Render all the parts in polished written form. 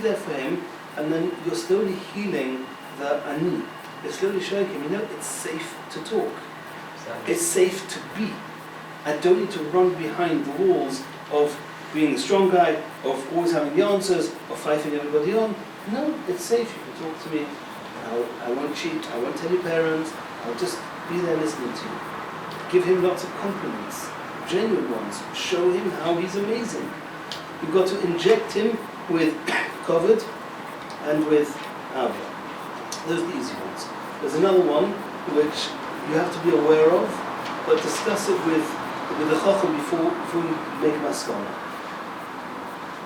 there for him, and then you're slowly healing the ani. You're slowly showing him, it's safe to talk. It's safe to be. I don't need to run behind the walls of being the strong guy, of always having the answers, of fighting everybody on. No, it's safe. You can talk to me. I won't cheat. I won't tell your parents. I'll just be there listening to you. Give him lots of compliments, genuine ones. Show him how he's amazing. You've got to inject him with kavod and with ava. Those are the easy ones. There's another one which you have to be aware of, but discuss it with the chacham before you make maskana.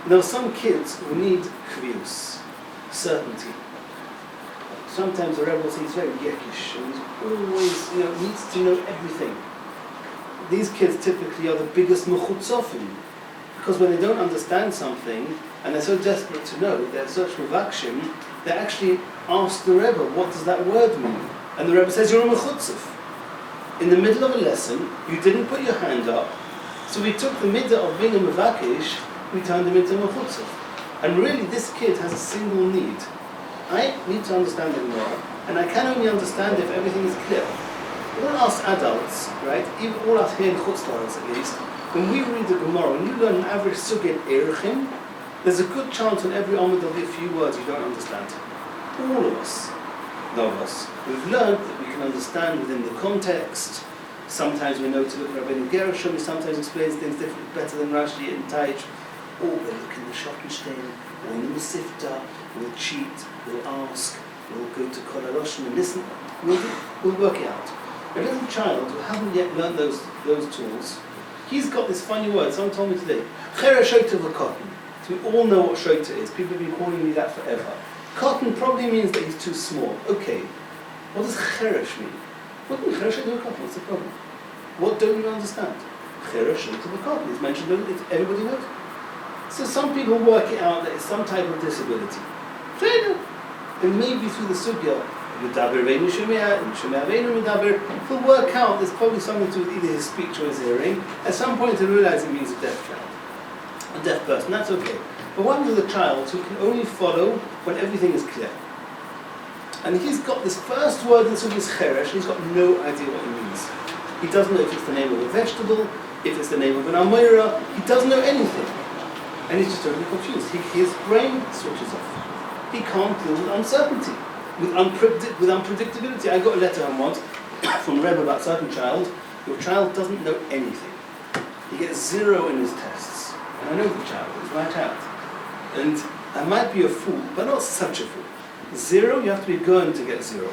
There are some kids who need kvius, certainty. Sometimes the rebel seems very yekish and always needs to know everything. These kids typically are the biggest mechutzofim, because when they don't understand something and they're so desperate to know, they're such mevakshim, they actually ask the Rebbe, what does that word mean? And the Rebbe says, you're a mechutzef. In the middle of a lesson, you didn't put your hand up, so we took the midah of being a mevakish, we turned him into a mechutzef. And really, this kid has a single need. I need to understand the Gemara, and I can only understand if everything is clear. All us adults, right, even all us here in Chutz La'aretz at least, when we read the Gemara, when you learn an average sugya erechim, there's a good chance on every Amud there'll be a few words you don't understand. All of us, none of us. We've learned that we can understand within the context. Sometimes we know to look at Rabbeinu Gershom, sometimes explains things better than Rashi and Taich. Or we'll look in the Schottenstein, or in the Mesivta, we'll cheat, we'll ask, we'll go to Kol HaRoshim and listen. We'll work it out. A little child who hasn't yet learned those tools, he's got this funny word. Someone told me today, Chera Shoita v'Cotton. So we all know what Shoita is. People have been calling me that forever. Cotton probably means that he's too small. Okay. What does Cheresh mean? What do you mean Chera Shoita v'Cotton? What's the problem? What don't you understand? Chera Shoita v'Cotton is mentioned, everybody knows. So some people work it out that it's some type of disability. And maybe through the sugya, he'll work out there's probably something to do with either his speech or his hearing. At some point he'll realize it means a deaf child, a deaf person, that's okay. But one is a child who can only follow when everything is clear. And he's got this first word in the sugya is cheresh, and he's got no idea what it means. He doesn't know if it's the name of a vegetable, if it's the name of an amira, he doesn't know anything. And he's just totally confused. His brain switches off. He can't deal with uncertainty. With unpredictability. I got a letter once from Rebbe about a certain child. Your child doesn't know anything. He gets 0 in his tests. And I know the child, it's my child. And I might be a fool, but not such a fool. 0, you have to be going to get 0.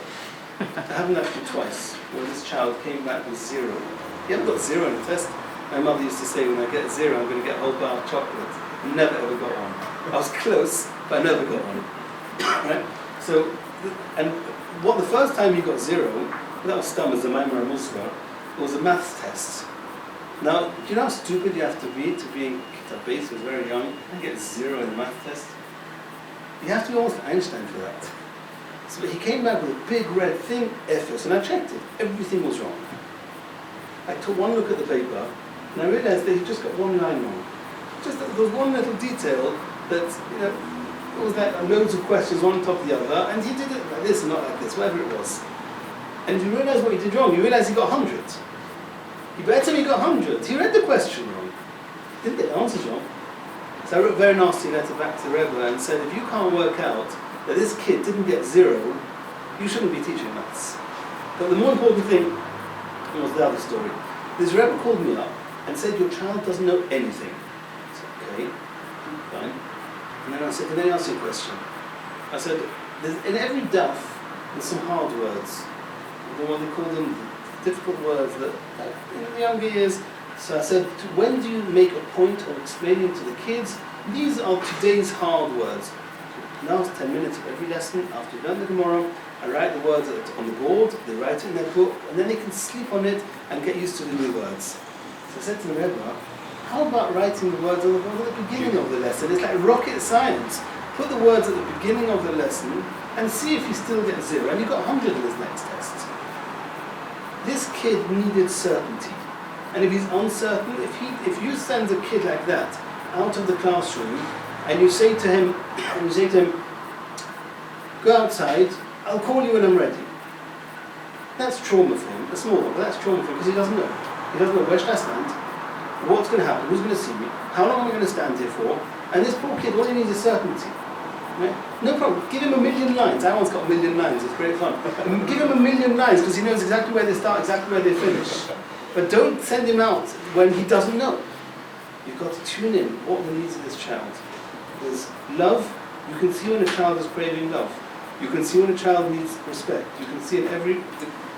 I haven't actually twice, where this child came back with 0. You haven't got 0 in the test. My mother used to say, when I get 0, I'm going to get a whole bar of chocolate. Never ever got one. I was close, but I never got one. Right? So, and what the first time he got 0, that was stum as a Maimar Musra, was a maths test. Now, do you know how stupid you have to be in Kitab Beis, who was very young, and get 0 in the math test? You have to be almost Einstein for that. So he came back with a big red thing, Fs, and I checked it. Everything was wrong. I took one look at the paper, and I realized that he just got one line wrong. Just that there was one little detail that, it was like loads of questions, one on top of the other, and he did it like this and not like this, whatever it was. And you realise what he did wrong. You realise he got 100. He better he got 100. He read the question wrong. He didn't get the answers wrong. So I wrote a very nasty letter back to the Rebbe and said, if you can't work out that this kid didn't get 0, you shouldn't be teaching maths. But the more important thing was the other story. This Rebbe called me up and said, your child doesn't know anything. I said, okay, fine. And then I said, can I ask you a question? I said, in every daf, there's some hard words. What they call them, difficult words that, in the younger years. So I said, when do you make a point of explaining to the kids, these are today's hard words. Last 10 minutes of every lesson, after you've done the Gemara, I write the words on the board, they write it in their book, and then they can sleep on it and get used to the new words. So I said to the Rebbe, how about writing the words on the board at the beginning of the lesson? It's like rocket science. Put the words at the beginning of the lesson and see if you still get 0. And you got 100 in this next test. This kid needed certainty. And if he's uncertain, if you send a kid like that out of the classroom, and you say to him, go outside, I'll call you when I'm ready. That's trauma for him. That's small, but that's trauma for him because he doesn't know. He doesn't know where should I stand, what's going to happen, who's going to see me, how long am I going to stand here for? And this poor kid, all he needs is certainty. Right? No problem. Give him 1,000,000 lines. That one's got 1,000,000 lines. It's great fun. Give him 1,000,000 lines because he knows exactly where they start, exactly where they finish. But don't send him out when he doesn't know. You've got to tune in what the needs of this child. There's love. You can see when a child is craving love. You can see when a child needs respect. You can see the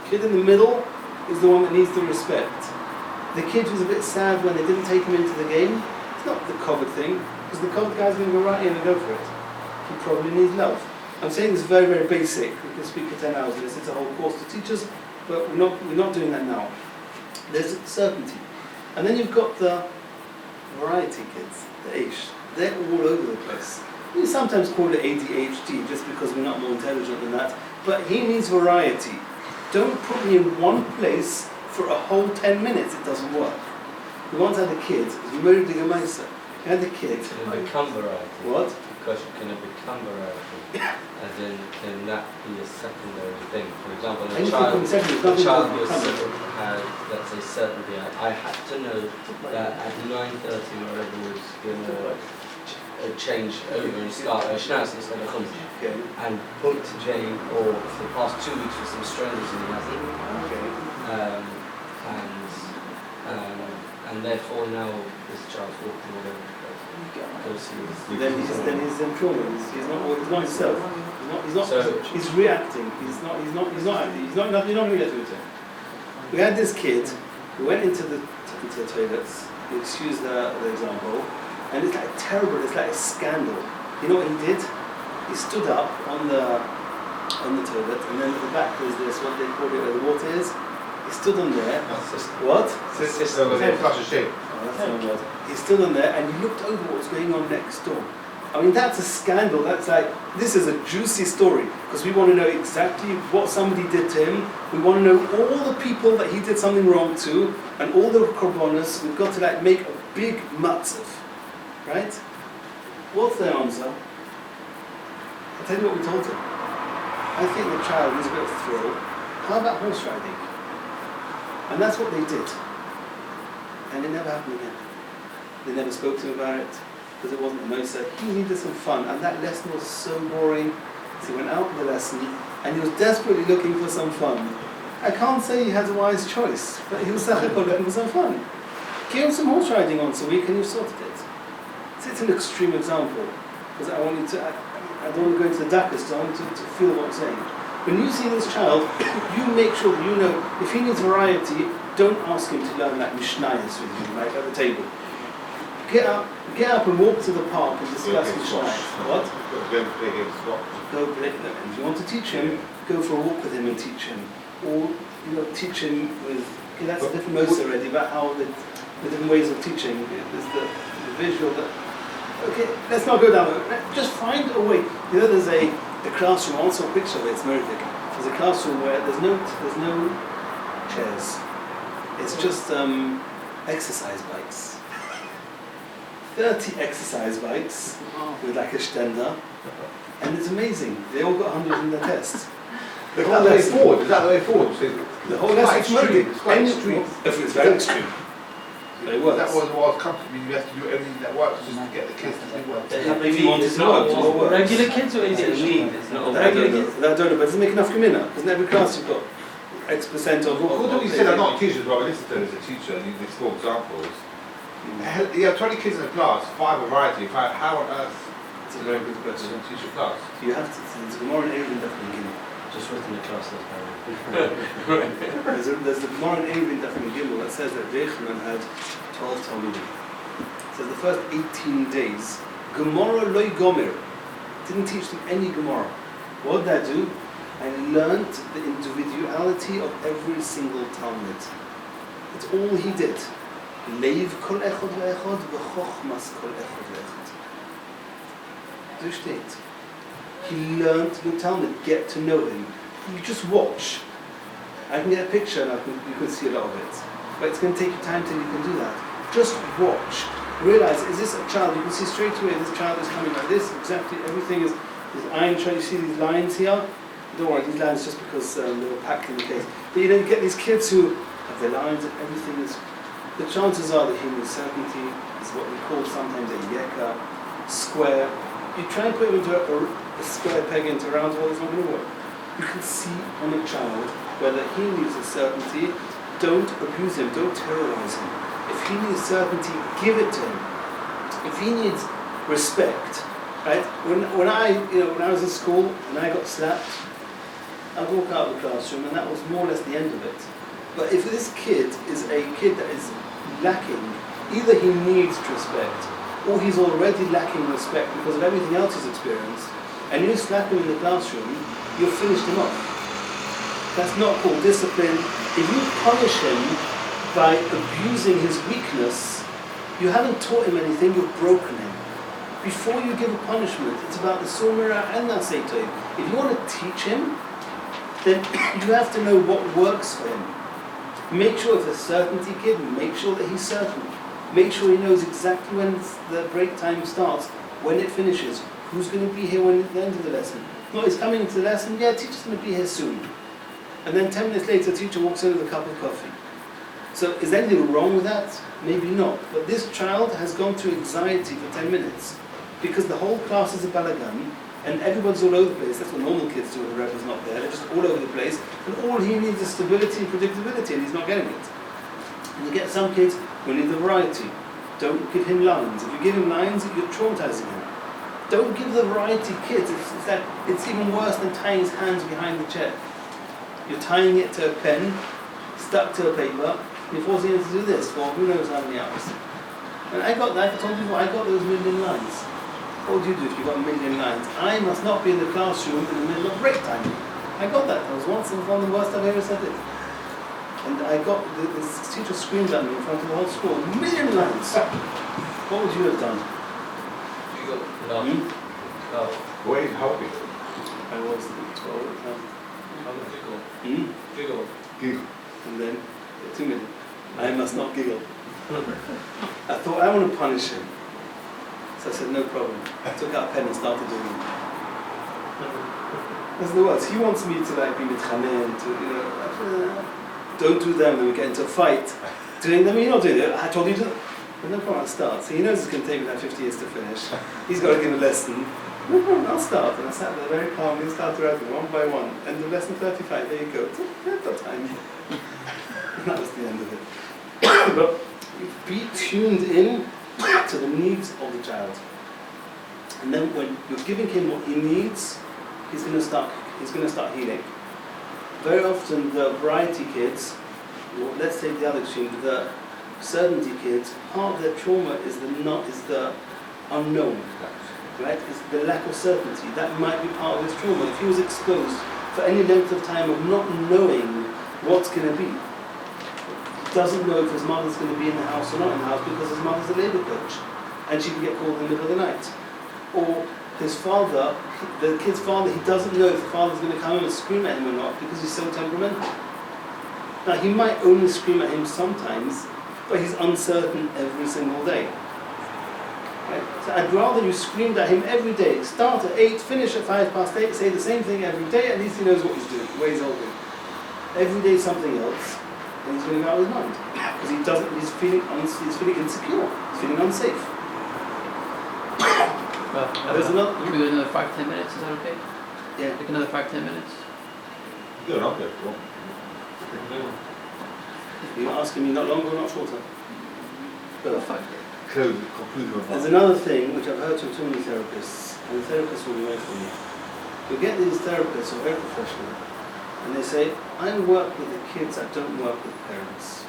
kid in the middle is the one that needs the respect. The kid who's a bit sad when they didn't take him into the game, it's not the COVID thing, because the COVID guy's going to go right in and go for it. He probably needs love. I'm saying this very, very basic. We can speak for 10 hours on this. It's a whole course to teach us, but we're not doing that now. There's certainty. And then you've got the variety kids, the Aish. They're all over the place. We sometimes call it ADHD just because we're not more intelligent than that, but he needs variety. Don't put me in one place for a whole 10 minutes, it doesn't work. We once had a kid, we married the Gemaisa. We had the kid. Can it become variety? What? Because can it become variety? As in, can that be a secondary thing? For example, a child has, let's say, certainty. I had to know that at 9:30 my Rebbe was going to change over and start a Schnauz instead of Chumrah. Okay. And put today or for the past 2 weeks for some strangers and he hasn't. Okay. And therefore now this child's walking all over the place. Then he's in trauma. He's not himself. He's reacting. He's not acting. You're not going to get through to him. We had this kid who went into the toilets. You excuse the example, and it's like terrible. It's like a scandal. You know what he did? He stood up on the toilet, and then at the back was this what they call it where the water is. He stood on there. What? Flush of shape. He stood on there and he looked over what was going on next door. I mean, that's a scandal. That's like, this is a juicy story because we want to know exactly what somebody did to him. We want to know all the people that he did something wrong to and all the korbanos. We've got to like make a big matzav, right? What's the answer? I'll tell you what we told him. I think the child needs a bit of thrill. How about horse riding? And that's what they did. And it never happened again. They never spoke to him about it because it wasn't a Mosa. He needed some fun, and that lesson was so boring. So he went out with the lesson, and he was desperately looking for some fun. I can't say he had a wise choice, but he was looking for some fun. Give him some horse riding once a week, and you've sorted it. So it's an extreme example, because I want you to. I don't want to go into the darkest, so I want you to feel what I'm saying. When you see this child, you make sure that you know if he needs variety. Don't ask him to learn like Mishnayos with you, like at the table. Get up and walk to the park and discuss Mishnayos. What? Go play. If you want to teach him, go for a walk with him and teach him. Or teach him with. Okay, that's a different most already about how the different ways of teaching. There's the visual. Okay, let's not go down. Just find a way. There's a classroom. Also, a picture of it. It's Merivik. There's a classroom where there's no chairs. It's just exercise bikes. 30 exercise bikes with like a stender, and it's amazing. They all got 100 in their test. Is that the way forward? Is that the way forward? The whole lesson It's quite extreme. It's very extreme. But it works. That was what I was comfortable. You have to do everything that works just to get the kids to do well. If you want it to work, regular kids or is it need? It's not regular kids. I don't know, but it doesn't make enough community. Because in every class you've got X percent of. What you said, I'm not a teacher, but I listen to them as a teacher and you explore examples. You have 20 kids in a class, 5 a variety. How on earth? It's a very good question. Teach a class. You have to. There's a Gemara in Eruvin Dafin Gimel. Just written the class that's There's the Gemara in Eruvin Dafin Gimel that says that Reichman had 12 Talmudim. It says the first 18 days, Gemara loy gomer, didn't teach them any Gemara. What did I do? I learned the individuality of every single Talmud. It's all he did. Leiv kol echad ve'echad v'chochmas kol echad ve'echad. So steht. He learned the Talmud, get to know him. You just watch. I can get a picture and you can see a lot of it. But it's going to take you time till you can do that. Just watch. realize, is this a child? You can see straight away this child is coming like this, exactly, everything is iron showing. You see these lines here? Don't worry, these lines just because they were packed in the case. But you get these kids who have their lines and everything is, the chances are that human certainty is what we call sometimes a yeka, square. You try and put him into a square peg into a round hole, it's not going to work. You can see on a child whether he needs a certainty. Don't abuse him, don't terrorize him. If he needs certainty, give it to him. If he needs respect, right? When I was in school and I got slapped, I'd walk out of the classroom and that was more or less the end of it. But if this kid is a kid that is lacking, either he needs respect or he's already lacking respect because of everything else he's experienced, and you slap him in the classroom, you've finished him off. That's not called discipline. If you punish him by abusing his weakness, you haven't taught him anything, you've broken him. Before you give a punishment, it's about the Surmira and Naseto. If you want to teach him, then you have to know what works for him. Make sure if there's certainty kid, make sure that he's certain. Make sure he knows exactly when the break time starts, when it finishes, who's going to be here when at the end of the lesson. No, he's coming into the lesson, yeah, teacher's going to be here soon. And then 10 minutes later, the teacher walks in with a cup of coffee. So is there anything wrong with that? Maybe not. But this child has gone through anxiety for 10 minutes because the whole class is a balagan and everyone's all over the place. That's what normal kids do when the rebel's not there. They're just all over the place. And all he needs is stability and predictability, and he's not getting it. And you get some kids who need the variety. Don't give him lines. If you give him lines, you're traumatizing him. Don't give the variety kids. It's even worse than tying his hands behind the chair. You're tying it to a pen, stuck to a paper, and you're forcing him to do this for who knows how many hours. And I got that, I told you I got those million lines. What would you do if you got a million lines? I must not be in the classroom in the middle of break time. I got that. That was one of the worst I've ever said it. And I got, this teacher screamed at me in front of the whole school, a million lines. What would you have done? Wait, how big? I was 12 at the time. Giggle. And then, 2 minutes. I must not giggle. I thought, I want to punish him. So I said, no problem. I took out a pen and started doing it. That's the words. He wants me to be mitchanen, to, don't do them, then we get into a fight. Doing them, you're not doing it. I told you to. But no problem, I'll start. So he knows it's going to take me like 50 years to finish. He's got to give a lesson. No problem, I'll start. And I sat there very calmly and started writing one by one. End of lesson 35, there you go. I've got time. And that was the end of it. But be tuned in to the needs of the child. And then when you're giving him what he needs, he's going to start healing. Very often the variety kids, or let's take the other extreme, the certainty kids, part of their trauma is the unknown. Right? It's the lack of certainty. That might be part of his trauma. If he was exposed for any length of time of not knowing what's going to be, he doesn't know if his mother's going to be in the house or not in the house because his mother's a labour coach and she can get called in the middle of the night. Or his father, the kid's father, he doesn't know if the father's going to come in and scream at him or not because he's so temperamental. Now he might only scream at him sometimes, but he's uncertain every single day. Right? So I'd rather you screamed at him every day. Start at 8, finish at 8:05, say the same thing every day, at least he knows what he's doing, where he's holding. Every day something else, and he's going out of his mind. Because he's feeling insecure, he's feeling unsafe. There's another. Can we do another 5-10 minutes? Is that okay? Yeah. Take another 5-10 minutes. Good, okay, cool. You're asking me not longer or not shorter? There's another thing which I've heard from too many therapists, and the therapists will be away from me. You get these therapists who are very professional, and they say, I work with the kids, I don't work with parents.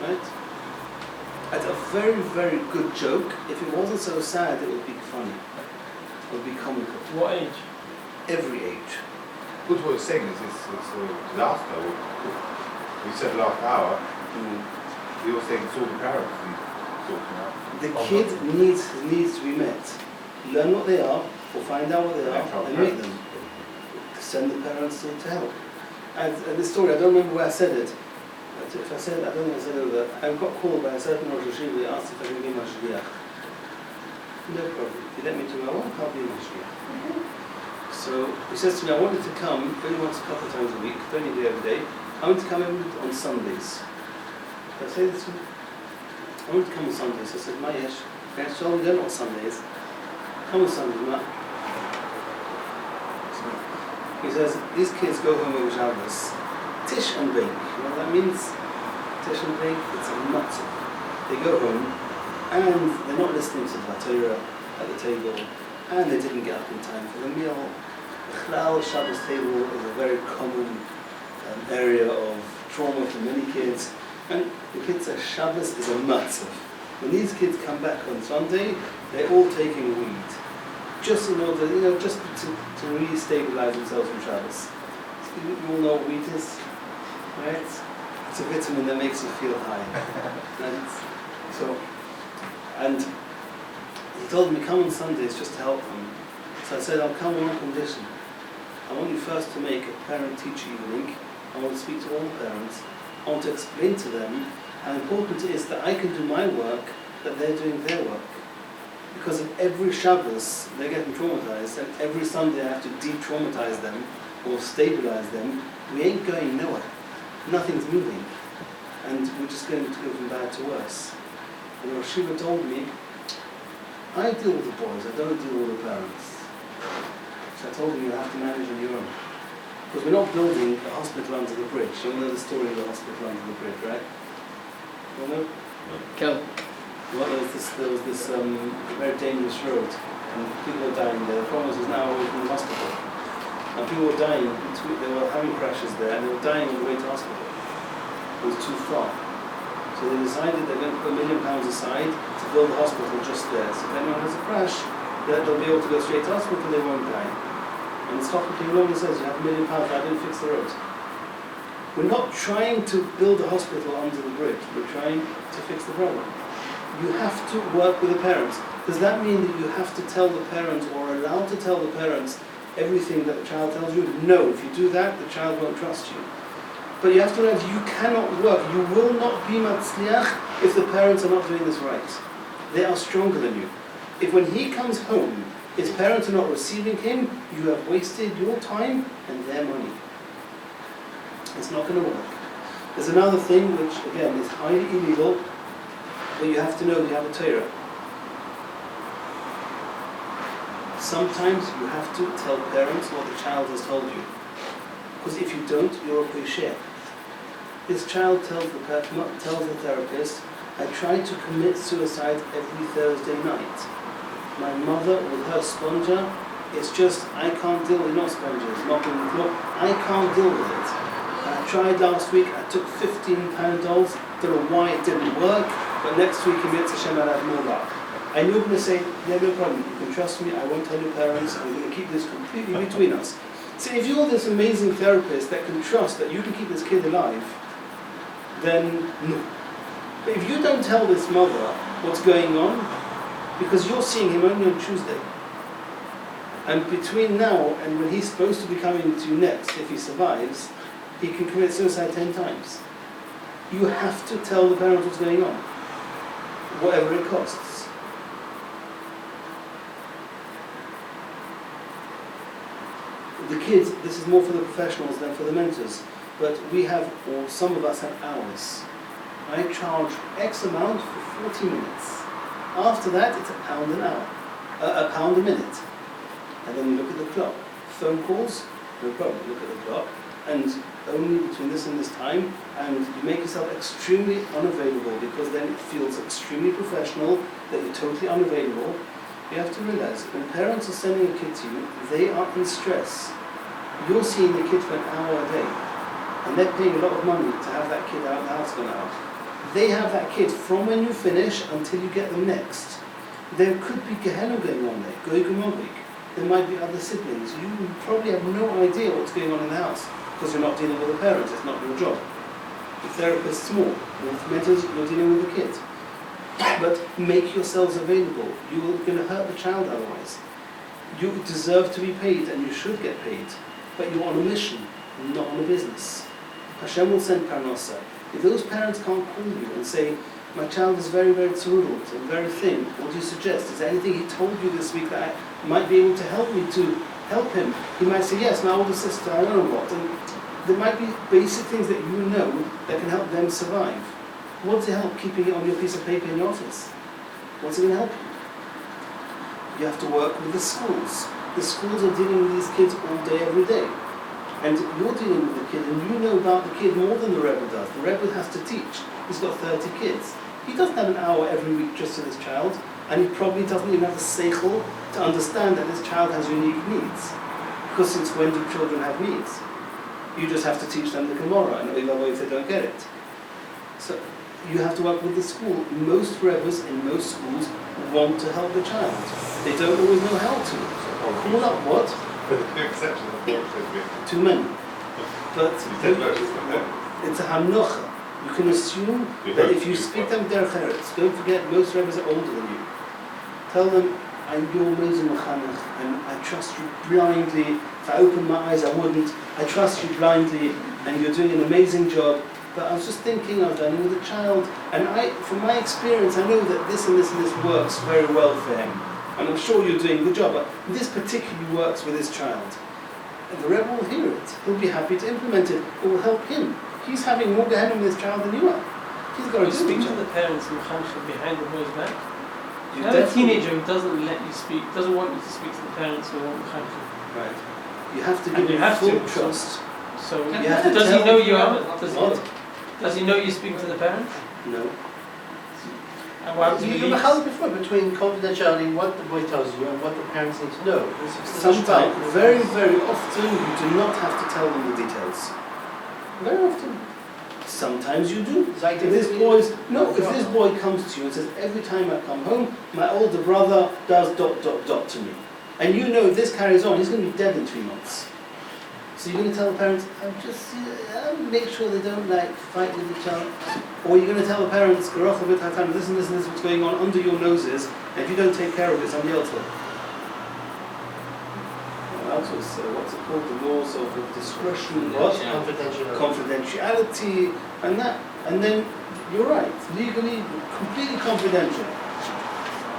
Right? It's a very, very good joke. If it wasn't so sad, it would be funny. It would be comical. What age? Every age. But what you're saying is last hour. We said last hour. You were saying it's all the parents need sorting out. The kid needs to be met. Learn what they are, or find out what they are, and meet them. Send the parents to help. And this story, I don't remember where I said it. if I said, I don't think I said it, that I got called by a certain Rosh Hashiva, they asked if I could be my shliach. No problem. If you let me do my work, I'll be my shliach. So he says to me, I want you to come only once a couple of times a week, don't need to be every day. I want to come on Sundays. Did I say this to him? I want to come on Sundays. I said, Mayesh, so we don't know what Sunday is. Come on Sunday, Matt. He says, these kids go home over Shabbos. Tish and bake. You know what that means? Tish and bake, it's a matzah. They go home and they're not listening to the Torah at the table and they didn't get up in time for the meal. The Chlal Shabbos table is a very common area of trauma for many kids. And the kids say Shabbos is a matzah. When these kids come back on Sunday, they're all taking weed. Just in order, just to really stabilize themselves from Shabbos. You all know what wheat is, right? It's a vitamin that makes you feel high. And he told me, come on Sundays just to help them. So I said, I'll come on one condition. I want you first to make a parent-teacher evening. I want to speak to all the parents. I want to explain to them how important it is that I can do my work, that they're doing their work. Because of every Shabbos, they're getting traumatized, and every Sunday I have to de-traumatize them, or stabilize them. We ain't going nowhere. Nothing's moving. And we're just going to go from bad to worse. And Rosh Hashiva told me, I deal with the boys, I don't deal with the parents. So I told him, you have to manage on your own. Because we're not building a hospital under the bridge. You all know the story of the hospital under the bridge, right? You all know? Kill. Well, there was this very dangerous road, and people were dying there. The problem is now away from the hospital. And people were dying, they were having crashes there, and they were dying on the way to hospital. It was too far. So they decided they're going to put £1 million aside to build a hospital just there. So if anyone has a crash, they'll be able to go straight to hospital, they won't die. And the stock came along and says, you have £1 million, I didn't fix the road. We're not trying to build a hospital under the bridge, we're trying to fix the problem. You have to work with the parents. Does that mean that you have to tell the parents or are allowed to tell the parents everything that the child tells you? No, if you do that, the child won't trust you. But you have to realize you cannot work. You will not be matzliach if the parents are not doing this right. They are stronger than you. If when he comes home, his parents are not receiving him, you have wasted your time and their money. It's not going to work. There's another thing which, again, is highly illegal, but you have to know you have a Torah. Sometimes you have to tell parents what the child has told you. Because if you don't, you're a pusher. This child tells the therapist, I try to commit suicide every Thursday night. My mother with her sponger, it's just, I can't deal with, not sponges, mopping the floor, I can't deal with it. I tried last week, I took 15 Panadols, don't know why it didn't work, but next week he gets Hashem I'll have more luck. And you're going to say, yeah, no problem, you can trust me, I won't tell your parents, I'm going to keep this completely between us. See, if you're this amazing therapist that can trust that you can keep this kid alive, then no. But if you don't tell this mother what's going on, because you're seeing him only on Tuesday, and between now and when he's supposed to be coming to you next, if he survives, he can commit suicide 10 times. You have to tell the parents what's going on, whatever it costs. The kids, this is more for the professionals than for the mentors, but we have, or some of us have hours. I charge X amount for 40 minutes. After that, it's £1 an hour, £1 a minute. And then you look at the clock. Phone calls, no problem, look at the clock. And only between this and this time, and you make yourself extremely unavailable, because then it feels extremely professional that you're totally unavailable. You have to realize, when parents are sending a kid to you, they are in stress. You're seeing the kid for an hour a day, and they're paying a lot of money to have that kid out of the house for an hour. They have that kid from when you finish until you get them next. There could be Gehenna going on there, Goy Gumogik. There might be other siblings. You probably have no idea what's going on in the house, because you're not dealing with the parents, it's not your job. The therapist's more. With mentors, you're dealing with the kids. But make yourselves available. You're going to hurt the child otherwise. You deserve to be paid, and you should get paid. But you're on a mission, not on a business. Hashem will send parnasa. If those parents can't call you and say, my child is very, very tzurut and very thin, what do you suggest? Is there anything he told you this week that might be able to help me to help him? He might say, yes, my older sister, I don't know what. And there might be basic things that you know that can help them survive. What's it help keeping it on your piece of paper in your office? What's it going to help you? You have to work with the schools. The schools are dealing with these kids all day, every day. And you're dealing with the kid, and you know about the kid more than the Rebbe does. The Rebbe has to teach. He's got 30 kids. He doesn't have an hour every week just to this child, and he probably doesn't even have the seichel to understand that this child has unique needs. Because since when do children have needs? You just have to teach them the Gemara, and if they don't get it. So you have to work with the school. Most Rebbes in most schools want to help the child. They don't always know how to. Call up what? Too many. But it's a hamnocha. You can assume that if you speak them derech eretz, don't forget most Rebbes are older than you. Tell them, I'm your amazing mechanech, and I trust you blindly. If I opened my eyes, I wouldn't. I trust you blindly, and you're doing an amazing job. But I was just thinking of that with a child, and from my experience, I know that this and this and this works very well for him. And I'm sure you're doing a good job, but this particularly works with this child. And the Rebbe will hear it. He'll be happy to implement it. It will help him. He's having more gehenim with this child than you are. He's got to speak to the parents and behind the boy's back. You have a teenager who doesn't let you speak, doesn't want you to speak to the parents who want Right. You have to give him full trust. So you have to does he know you are? Does he know you speak to the parents? No. And why would You have before between confidentiality, what the boy tells you, and what the parents need to know. Sometimes, very, very often, you do not have to tell them the details. Very often. Sometimes you do. If this boy comes to you and says, every time I come home, my older brother does ... to me. And you know if this carries on, he's going to be dead in 3 months. So you're going to tell the parents, make sure they don't fight with each other. Or you're going to tell the parents, this and this and this is what's going on under your noses, and if you don't take care of it, somebody else will. That was, what's it called, the laws of discretion, confidentiality, and that. And then, you're right, legally, completely confidential.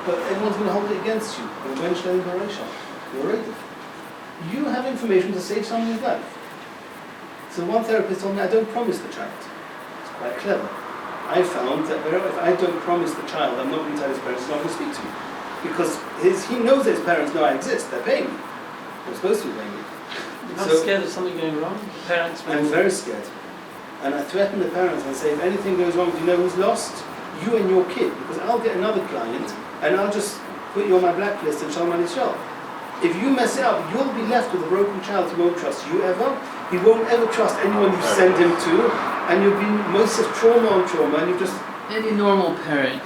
But everyone's going to hold it against you. Eventually, you're right. You have information to save somebody's life. So one therapist told me, I don't promise the child. It's quite clever. I found that if I don't promise the child, I'm not going to tell his parents, he's not going to speak to me. Because he knows that his parents know I exist, they're paying me. They're supposed to be paying me. I'm scared of something going wrong. Parents I'm very scared. And I threaten the parents and say, if anything goes wrong, do you know who's lost? You and your kid. Because I'll get another client, and I'll just put you on my blacklist and Shalom Aleichem. If you mess it up, you'll be left with a broken child who won't trust you ever. He won't ever trust anyone you send him to, and you'll be most of trauma on trauma, and you just... Any normal parent